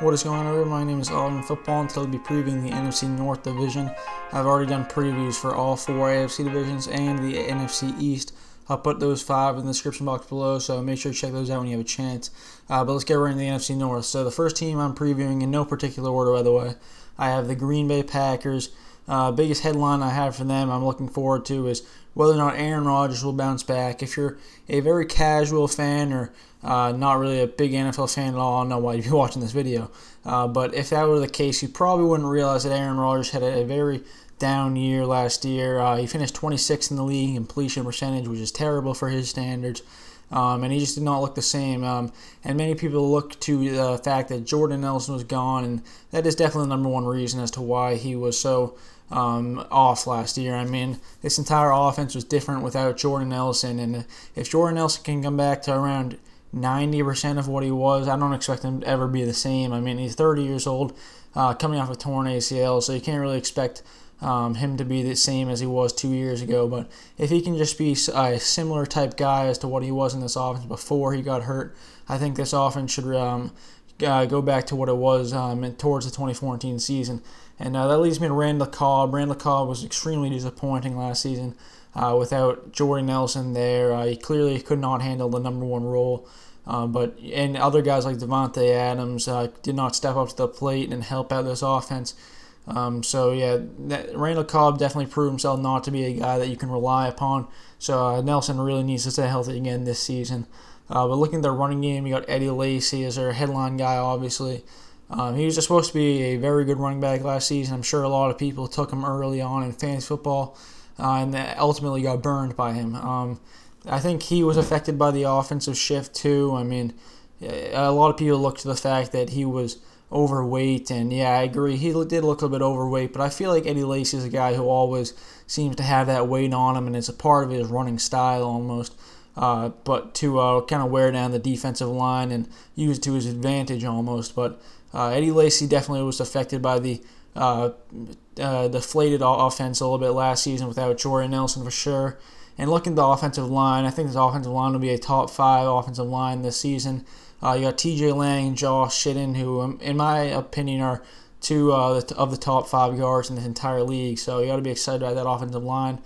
What is going on, everyone? My name is Alden Football, and today I'll be previewing the NFC North Division. I've already done previews for all four AFC divisions and the NFC East. I'll put those 5 in the description box below, so make sure to check those out when you have a chance. But let's get right into the NFC North. So the first team I'm previewing, in no particular order, by the way, I have the Green Bay Packers. Biggest headline I have for them I'm looking forward to is whether or not Aaron Rodgers will bounce back. If you're a very casual fan or not really a big NFL fan at all, I don't know why you'd be watching this video. But if that were the case, you probably wouldn't realize that Aaron Rodgers had a very down year last year. He finished 26th in the league in completion percentage, which is terrible for his standards. And he just did not look the same. And many people look to the fact that Jordan Nelson was gone, and that is definitely the number one reason as to why he was so off last year. I mean, this entire offense was different without Jordan Nelson, and if Jordan Nelson can come back to around 90% of what he was, I don't expect him to ever be the same. I mean, he's 30 years old, coming off a torn ACL, so you can't really expect him to be the same as he was 2 years ago. But if he can just be a similar type guy as to what he was in this offense before he got hurt, I think this offense should go back to what it was towards the 2014 season. And that leads me to Randall Cobb. Randall Cobb was extremely disappointing last season without Jordan Nelson there. He clearly could not handle the number one role. And other guys like Devontae Adams did not step up to the plate and help out this offense. Randall Cobb definitely proved himself not to be a guy that you can rely upon. So Nelson really needs to stay healthy again this season. But looking at their running game, you got Eddie Lacy as their headline guy, obviously. He was just supposed to be a very good running back last season. I'm sure a lot of people took him early on in fantasy football and ultimately got burned by him. I think he was affected by the offensive shift too. I mean, a lot of people look to the fact that he was overweight, and yeah, I agree, he did look a little bit overweight, but I feel like Eddie Lacy is a guy who always seems to have that weight on him, and it's a part of his running style almost. But to kind of wear down the defensive line and use it to his advantage almost. But Eddie Lacy definitely was affected by the deflated offense a little bit last season without Jordan Nelson for sure. And looking at the offensive line, I think this offensive line will be a top 5 offensive line this season. You got T.J. Lang and Josh Shitten, who, in my opinion, are two of the top 5 guards in the entire league. So you got to be excited about that offensive line.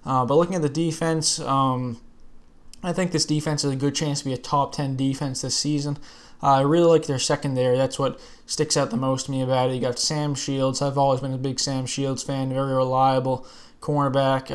But looking at the defense, I think this defense has a good chance to be a top 10 defense this season. I really like their secondary. That's what sticks out the most to me about it. You got Sam Shields. I've always been a big Sam Shields fan, very reliable cornerback.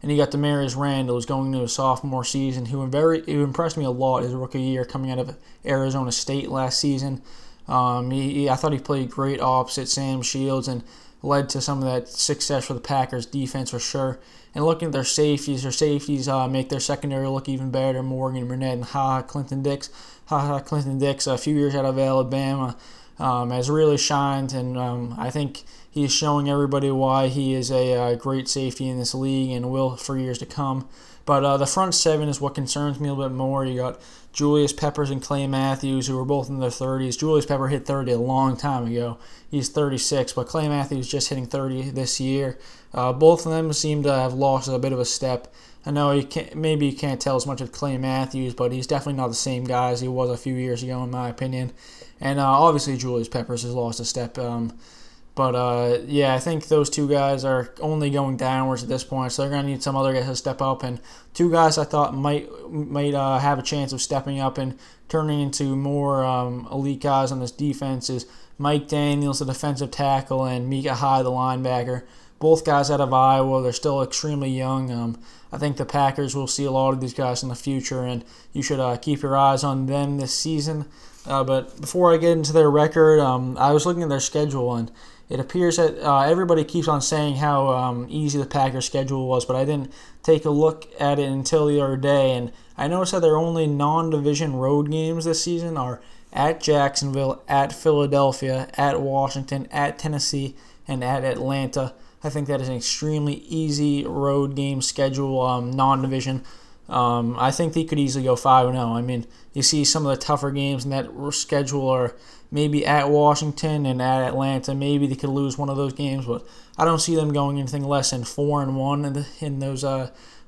And you got Demarius Randall, who's going into his sophomore season, who impressed me a lot his rookie year coming out of Arizona State last season. I thought he played great opposite Sam Shields and led to some of that success for the Packers defense for sure. And looking at their safeties make their secondary look even better. Morgan Burnett and Clinton Dix. Clinton Dix, a few years out of Alabama, has really shined, and I think he's showing everybody why he is a great safety in this league and will for years to come. But the front 7 is what concerns me a little bit more. You got Julius Peppers and Clay Matthews, who are both in their 30s. Julius Pepper hit 30 a long time ago. He's 36, but Clay Matthews just hitting 30 this year. Both of them seem to have lost a bit of a step. I know you can't tell as much of Clay Matthews, but he's definitely not the same guy as he was a few years ago, in my opinion. And obviously Julius Peppers has lost a step. I think those two guys are only going downwards at this point, so they're going to need some other guys to step up. And two guys I thought might have a chance of stepping up and turning into more elite guys on this defense is Mike Daniels, the defensive tackle, and Micah Hyde, the linebacker. Both guys out of Iowa. They're still extremely young. I think the Packers will see a lot of these guys in the future, and you should keep your eyes on them this season. But before I get into their record, I was looking at their schedule, and it appears that everybody keeps on saying how easy the Packers' schedule was, but I didn't take a look at it until the other day, and I noticed that their only non-division road games this season are at Jacksonville, at Philadelphia, at Washington, at Tennessee, and at Atlanta. I think that is an extremely easy road game schedule, non-division. I think they could easily go 5-0. I mean, you see some of the tougher games in that schedule are maybe at Washington and at Atlanta. Maybe they could lose one of those games, but I don't see them going anything less than 4-1 in those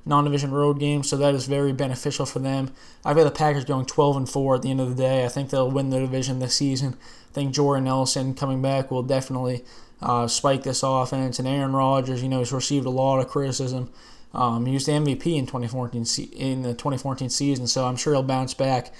non-division road games, so that is very beneficial for them. I've got the Packers going 12-4 at the end of the day. I think they'll win the division this season. I think Jordan Nelson coming back will definitely spike this offense, and Aaron Rodgers, has received a lot of criticism. He was the MVP in the 2014 season, so I'm sure he'll bounce back,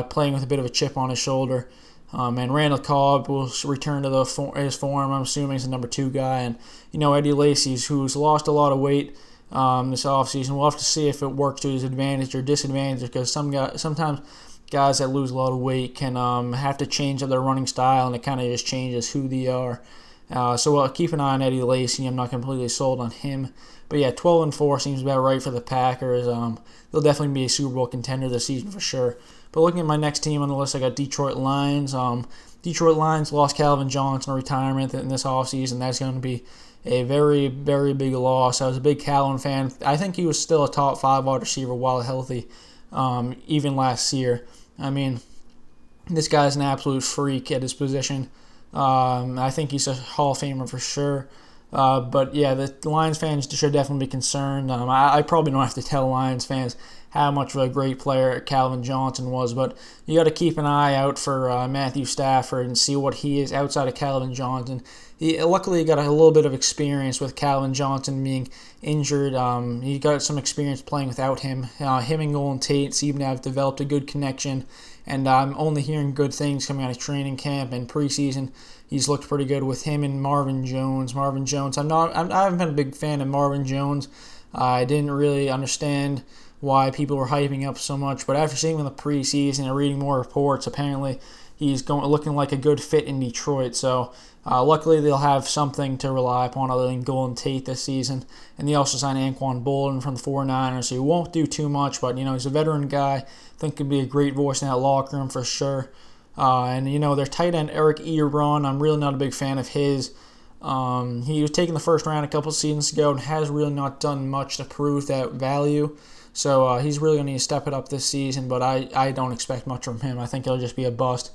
playing with a bit of a chip on his shoulder. And Randall Cobb will return to his form. I'm assuming he's the number 2 guy. And, Eddie Lacy, who's lost a lot of weight this offseason. We'll have to see if it works to his advantage or disadvantage, because sometimes guys that lose a lot of weight can have to change up their running style, and it kind of just changes who they are. So we'll keep an eye on Eddie Lacy. I'm not completely sold on him. But yeah, 12-4 seems about right for the Packers. They'll definitely be a Super Bowl contender this season for sure. But looking at my next team on the list, I got Detroit Lions. Detroit Lions lost Calvin Johnson to retirement in this offseason. That's going to be a very, very big loss. I was a big Calvin fan. I think he was still a top 5 wide receiver while healthy, even last year. I mean, this guy's an absolute freak at his position. I think he's a Hall of Famer for sure. But yeah, the Lions fans should definitely be concerned. I probably don't have to tell Lions fans how much of a great player Calvin Johnson was, but you got to keep an eye out for Matthew Stafford and see what he is outside of Calvin Johnson. Luckily, he got a little bit of experience with Calvin Johnson being injured. He got some experience playing without him. Him and Golden Tate seem to have developed a good connection, and I'm only hearing good things coming out of training camp and preseason. He's looked pretty good with him and Marvin Jones. I haven't been a big fan of Marvin Jones. I didn't really understand why people were hyping up so much, but after seeing him in the preseason and reading more reports, apparently he's looking like a good fit in Detroit. So luckily they'll have something to rely upon other than Golden Tate this season. And they also signed Anquan Bolden from the 49ers, so he won't do too much, but he's a veteran guy. I think could be a great voice in that locker room for sure. And their tight end Eric Ebron, I'm really not a big fan of his. He was taken the first round a couple seasons ago and has really not done much to prove that value. So he's really going to need to step it up this season, but I don't expect much from him. I think he'll just be a bust.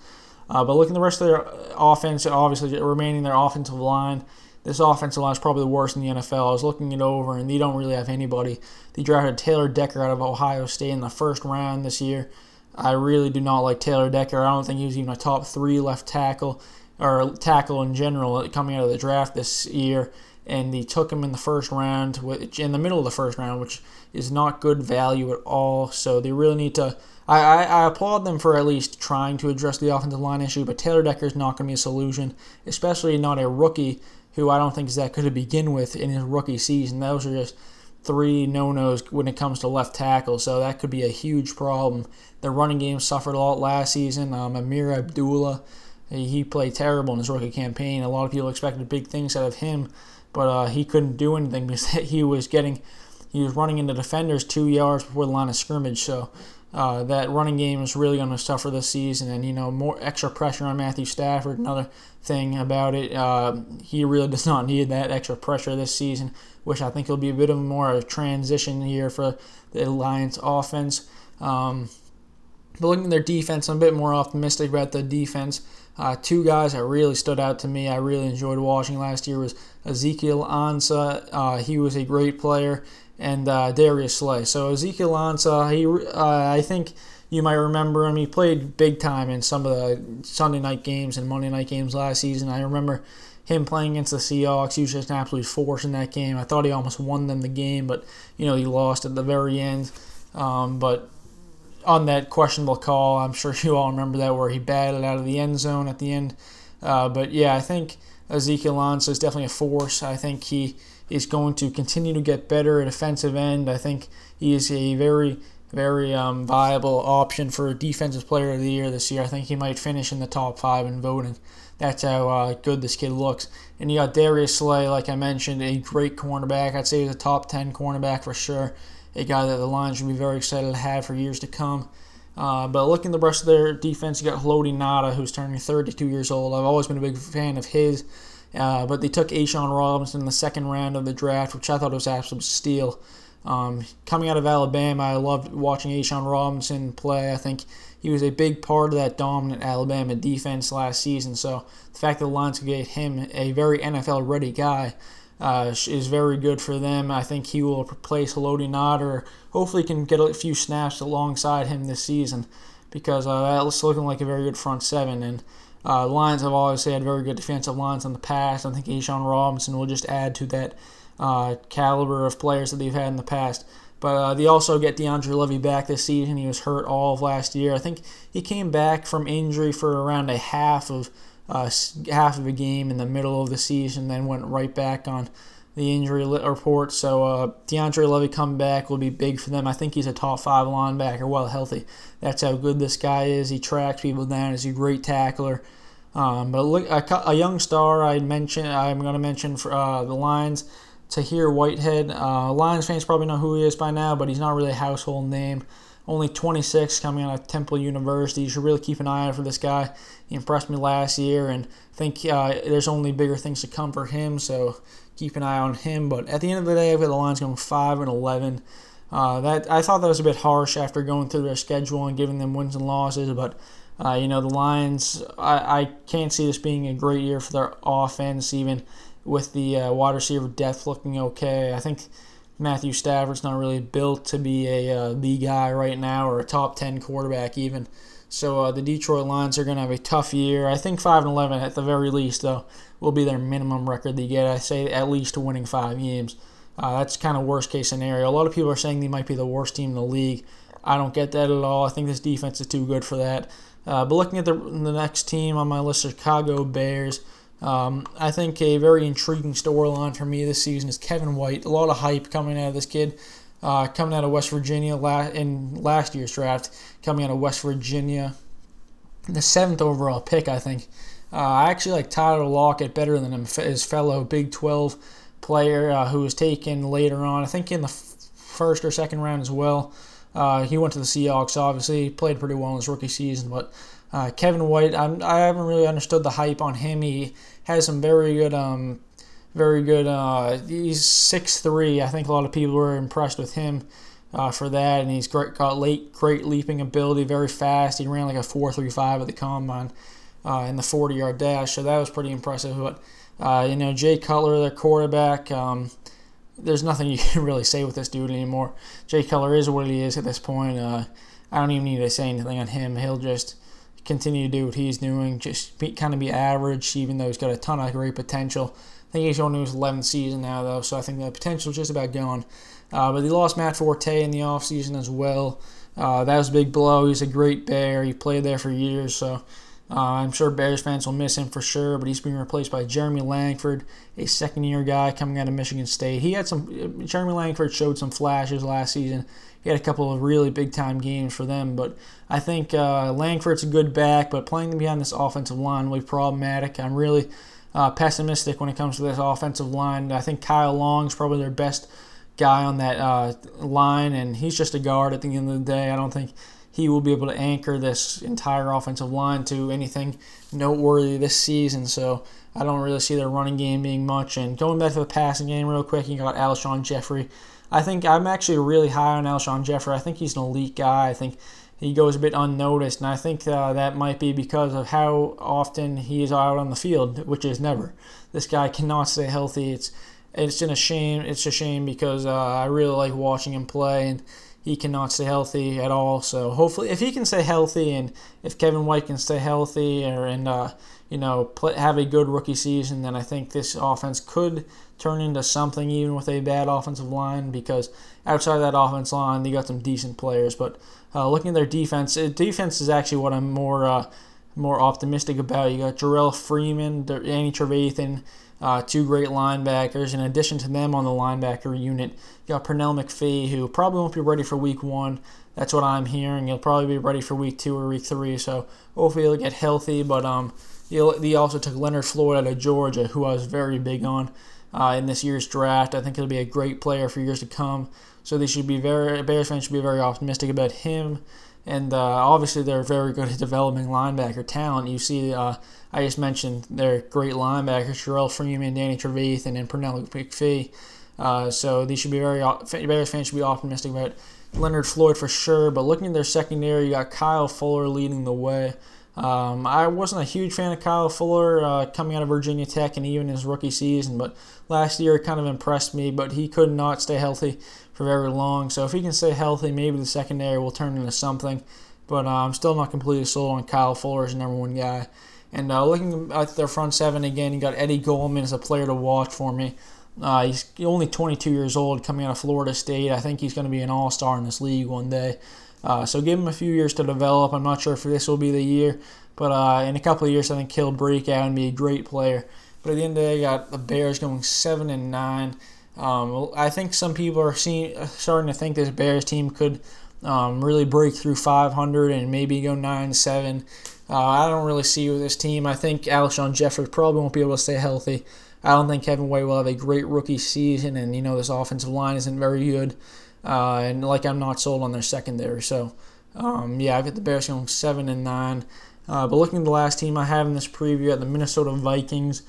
But looking at the rest of their offense, obviously remaining their offensive line, this offensive line is probably the worst in the NFL. I was looking it over, and they don't really have anybody. They drafted Taylor Decker out of Ohio State in the first round this year. I really do not like Taylor Decker. I don't think he was even a top 3 left tackle, or tackle in general, coming out of the draft this year. And they took him in the first round, in the middle of the first round, which is not good value at all. So they really need to. I applaud them for at least trying to address the offensive line issue, but Taylor Decker is not going to be a solution, especially not a rookie who I don't think is that good to begin with in his rookie season. Those are just 3 no-nos when it comes to left tackle, so that could be a huge problem. The running game suffered a lot last season. Amir Abdullah, he played terrible in his rookie campaign. A lot of people expected big things out of him, but he couldn't do anything because he was running into defenders 2 yards before the line of scrimmage. So that running game is really going to suffer this season, and more extra pressure on Matthew Stafford. Another thing about it, he really does not need that extra pressure this season, which I think will be a bit of more of a transition year for the Lions offense. But looking at their defense, I'm a bit more optimistic about the defense. 2 guys that really stood out to me, I really enjoyed watching last year, was Ezekiel Ansah. He was a great player, and Darius Slay. So Ezekiel Ansah, I think you might remember him. He played big time in some of the Sunday night games and Monday night games last season. I remember him playing against the Seahawks. He was just an absolute force in that game. I thought he almost won them the game, but he lost at the very end. But on that questionable call, I'm sure you all remember that, where he batted out of the end zone at the end. But yeah, I think Ezekiel Ansah is definitely a force. I think he is going to continue to get better at defensive end. I think he is a very, very viable option for Defensive Player of the Year this year. I think he might finish in the top 5 in voting. That's how good this kid looks. And you got Darius Slay, like I mentioned, a great cornerback. I'd say he's a top 10 cornerback for sure. A guy that the Lions should be very excited to have for years to come. But looking at the rest of their defense, you got Haloti Ngata, who's turning 32 years old. I've always been a big fan of his. But they took A'Shawn Robinson in the second round of the draft, which I thought was an absolute steal. Coming out of Alabama, I loved watching A'Shawn Robinson play. I think he was a big part of that dominant Alabama defense last season. So the fact that the Lions could get him, a very NFL-ready guy, is very good for them. I think he will replace Haloti Nod, or hopefully can get a few snaps alongside him this season, because that's looking like a very good front seven. And Lions have always had very good defensive lines in the past. I think A'Shawn Robinson will just add to that caliber of players that they've had in the past. But they also get DeAndre Levy back this season. He was hurt all of last year. I think he came back from injury for around a half of a game in the middle of the season, then went right back on the injury report. So DeAndre Levy coming back will be big for them. I think he's a top 5 linebacker while healthy. That's how good this guy is. He tracks people down. He's a great tackler. But look, a young star I'm going to mention for the Lions, Tahir Whitehead. Lions fans probably know who he is by now, but he's not really a household name. Only 26, coming out of Temple University. You should really keep an eye out for this guy. He impressed me last year, and I think there's only bigger things to come for him, so keep an eye on him. But at the end of the day, I've got the Lions going 5-11. I thought that was a bit harsh after going through their schedule and giving them wins and losses, but the Lions, I can't see this being a great year for their offense, even with the wide receiver depth looking okay. I think Matthew Stafford's not really built to be the guy right now, or a top 10 quarterback even. So the Detroit Lions are going to have a tough year. I think 5-11 at the very least, though, will be their minimum record they get. I say at least winning 5 games. That's kind of worst case scenario. A lot of people are saying they might be the worst team in the league. I don't get that at all. I think this defense is too good for that. But looking at the next team on my list, Chicago Bears. I think a very intriguing storyline for me this season is Kevin White. A lot of hype coming out of this kid, coming out of West Virginia in last year's draft, coming out of West Virginia, the 7th overall pick, I think. I actually like Tyler Lockett better than his fellow Big 12 player who was taken later on, I think in the first or second round as well. He went to the Seahawks, obviously. He played pretty well in his rookie season, but Kevin White, I haven't really understood the hype on him. He has some very good, he's 6'3". I think a lot of people were impressed with him for that, and he's got great leaping ability, very fast. He ran like a 4.35 at the combine in the 40-yard dash, so that was pretty impressive. But, Jay Cutler, their quarterback, there's nothing you can really say with this dude anymore. Jay Cutler is what he is at this point. I don't even need to say anything on him. He'll just continue to do what he's doing, just kind of be average, even though he's got a ton of great potential. I think he's going to his 11th season now, though, so I think the potential is just about gone. But they lost Matt Forte in the offseason as well. That was a big blow. He's a great Bear. He played there for years, so I'm sure Bears fans will miss him for sure, but he's being replaced by Jeremy Langford, a second-year guy coming out of Michigan State. Jeremy Langford showed some flashes last season. He had a couple of really big-time games for them, but I think Langford's a good back, but playing behind this offensive line will be problematic. I'm really pessimistic when it comes to this offensive line. I think Kyle Long's probably their best guy on that line, and he's just a guard at the end of the day. I don't think he will be able to anchor this entire offensive line to anything noteworthy this season, so I don't really see their running game being much. And going back to the passing game real quick, you got Alshon Jeffrey. I think I'm actually really high on Alshon Jeffrey. I think he's an elite guy. I think he goes a bit unnoticed, and I think that might be because of how often he is out on the field, which is never. This guy cannot stay healthy. It's a shame. It's a shame because I really like watching him play, and he cannot stay healthy at all. So hopefully, if he can stay healthy, and if Kevin White can stay healthy, have a good rookie season, then I think this offense could turn into something, even with a bad offensive line. Because outside of that offensive line, they got some decent players. But looking at their defense is actually what I'm more optimistic about. You got Jarrell Freeman, Danny Trevathan. 2 great linebackers. In addition to them on the linebacker unit, you got Pernell McPhee, who probably won't be ready for week 1. That's what I'm hearing. He'll probably be ready for week 2 or week 3, so hopefully he'll get healthy. But they also took Leonard Floyd out of Georgia, who I was very big on in this year's draft. I think he'll be a great player for years to come. So Bears fans should be very optimistic about him. And obviously they're very good at developing linebacker talent. You see, I just mentioned their great linebackers, Jarrell Freeman, Danny Trevathan, and Pernell McPhee. So Bears fans should be optimistic about Leonard Floyd for sure. But looking at their secondary, you got Kyle Fuller leading the way. I wasn't a huge fan of Kyle Fuller coming out of Virginia Tech and even his rookie season, but last year it kind of impressed me, but he could not stay healthy for very long. So if he can stay healthy, maybe the secondary will turn into something. But I'm still not completely sold on Kyle Fuller as the number one guy. And looking at their front seven again, you got Eddie Goldman as a player to watch for me. He's only 22 years old, coming out of Florida State. I think he's going to be an all-star in this league one day. So give him a few years to develop. I'm not sure if this will be the year, but in a couple of years, I think he'll break out and be a great player. But at the end of the day, you got the Bears going 7-9. I think some people are starting to think this Bears team could really break through 500 and maybe go 9-7. I don't really see with this team. I think Alshon Jeffrey probably won't be able to stay healthy. I don't think Kevin White will have a great rookie season, and this offensive line isn't very good. And I'm not sold on their secondary. So, I've got the Bears going 7-9. But looking at the last team I have in this preview, at the Minnesota Vikings.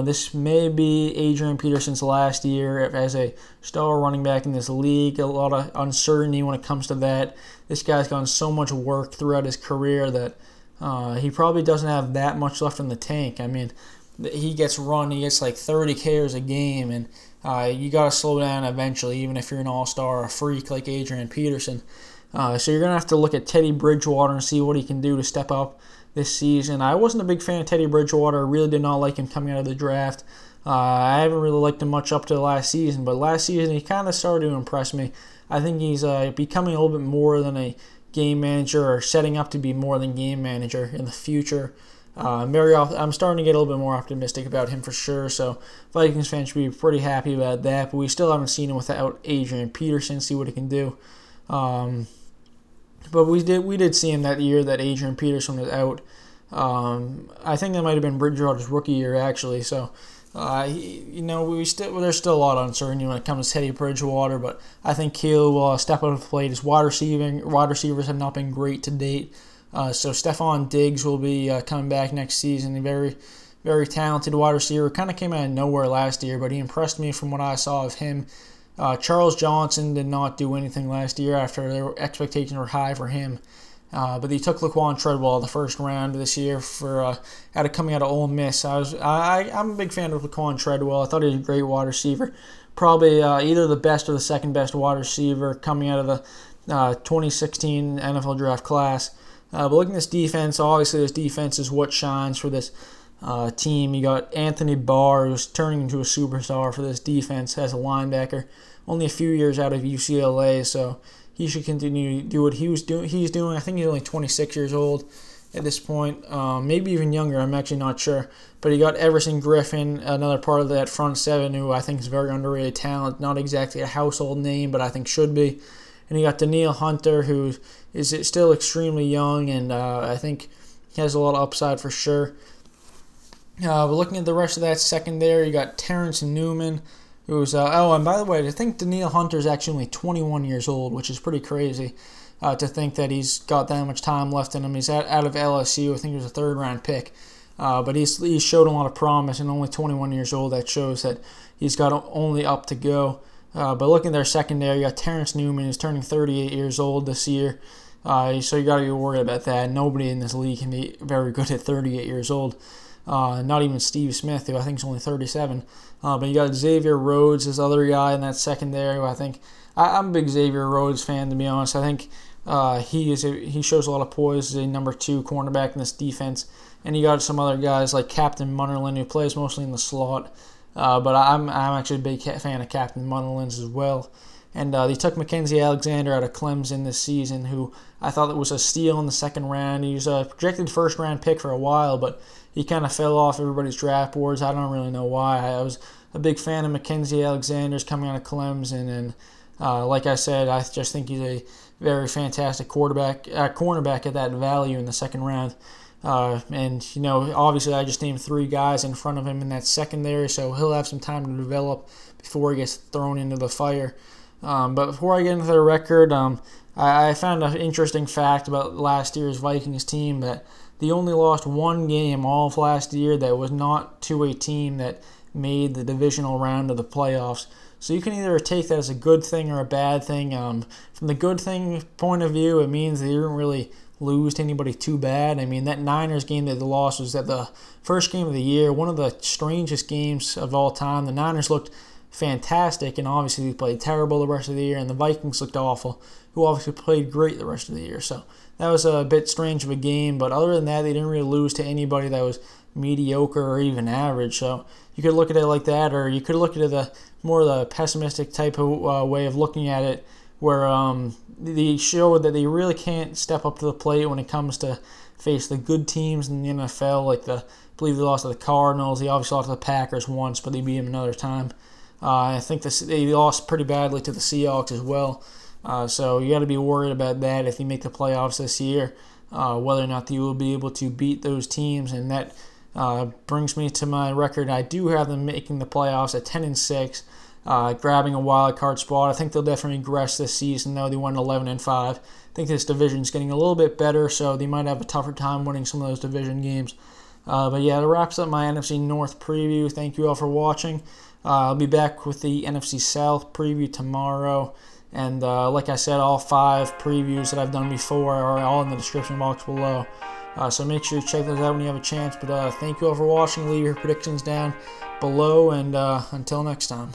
This may be Adrian Peterson's last year as a star running back in this league. A lot of uncertainty when it comes to that. This guy's gotten so much work throughout his career that he probably doesn't have that much left in the tank. I mean, he gets 30 carries a game, and you got to slow down eventually, even if you're an all-star or a freak like Adrian Peterson. So you're going to have to look at Teddy Bridgewater and see what he can do to step up this season. I wasn't a big fan of Teddy Bridgewater. I really did not like him coming out of the draft. I haven't really liked him much up to last season, but last season he kind of started to impress me. I think he's becoming a little bit more than a game manager, or setting up to be more than game manager in the future. I'm starting to get a little bit more optimistic about him for sure, so Vikings fans should be pretty happy about that, but we still haven't seen him without Adrian Peterson, see what he can do. But we did see him that year that Adrian Peterson was out. I think that might have been Bridgewater's rookie year, actually, so there's still a lot of uncertainty when it comes to Teddy Bridgewater, but I think he'll step up to the plate. His wide receivers have not been great to date. So Stephon Diggs will be coming back next season. A very, very talented wide receiver. Kind of came out of nowhere last year, but he impressed me from what I saw of him. Charles Johnson did not do anything last year after their expectations were high for him. But he took Laquan Treadwell the first round this year coming out of Ole Miss. I'm a big fan of Laquan Treadwell. I thought he was a great wide receiver. Probably either the best or the second best wide receiver coming out of the 2016 NFL draft class. But looking at this defense, obviously this defense is what shines for this team. You got Anthony Barr, who's turning into a superstar for this defense as a linebacker. Only a few years out of UCLA, so he should continue to do what he's doing. I think he's only 26 years old at this point, maybe even younger. I'm actually not sure. But you got Everson Griffin, another part of that front seven, who I think is very underrated talent. Not exactly a household name, but I think should be. And you got Danielle Hunter, who is still extremely young, and I think he has a lot of upside for sure. But looking at the rest of that secondary, you got Terrence Newman, who's and by the way, I think Danielle Hunter is actually only 21 years old, which is pretty crazy to think that he's got that much time left in him. He's out of LSU. I think he was a third-round pick. But he's showed a lot of promise, and only 21 years old. That shows that he's got only up to go. But looking at their secondary, you got Terrence Newman, who's turning 38 years old this year. So you got to be worried about that. Nobody in this league can be very good at 38 years old. Not even Steve Smith, who I think is only 37. But you got Xavier Rhodes, this other guy in that secondary, who I think I'm a big Xavier Rhodes fan, to be honest. I think he shows a lot of poise as a number 2 cornerback in this defense. And you got some other guys like Captain Munnerlyn, who plays mostly in the slot. But I'm actually a big fan of Captain Munnerlyn's as well. And they took Mackenzie Alexander out of Clemson this season, who I thought that was a steal in the second round. He was a projected first-round pick for a while, but he kind of fell off everybody's draft boards. I don't really know why. I was a big fan of Mackenzie Alexander's coming out of Clemson, and like I said, I just think he's a very fantastic cornerback at that value in the second round. And obviously I just named 3 guys in front of him in that secondary, so he'll have some time to develop before he gets thrown into the fire. But before I get into the record, I found an interesting fact about last year's Vikings team, that they only lost 1 game all of last year that was not to a team that made the divisional round of the playoffs. So you can either take that as a good thing or a bad thing. From the good thing point of view, it means they didn't really lose to anybody too bad. I mean, that Niners game that they lost was at the first game of the year, one of the strangest games of all time. The Niners looked fantastic, and obviously they played terrible the rest of the year, and the Vikings looked awful, who obviously played great the rest of the year. So that was a bit strange of a game, but other than that, they didn't really lose to anybody that was mediocre or even average. So you could look at it like that, or you could look at it the pessimistic type of way of looking at it, where they showed that they really can't step up to the plate when it comes to face the good teams in the NFL. Like I believe they lost to the Cardinals. They obviously lost to the Packers once, but they beat them another time. I think they lost pretty badly to the Seahawks as well. So you got to be worried about that if you make the playoffs this year, whether or not you will be able to beat those teams. And that brings me to my record. I do have them making the playoffs at 10-6, grabbing a wild card spot. I think they'll definitely regress this season, though. They won 11-5. I think this division is getting a little bit better, so they might have a tougher time winning some of those division games. But yeah, that wraps up my NFC North preview. Thank you all for watching. I'll be back with the NFC South preview tomorrow. And like I said, all 5 previews that I've done before are all in the description box below. So make sure you check those out when you have a chance. But thank you all for watching. Leave your predictions down below, and until next time.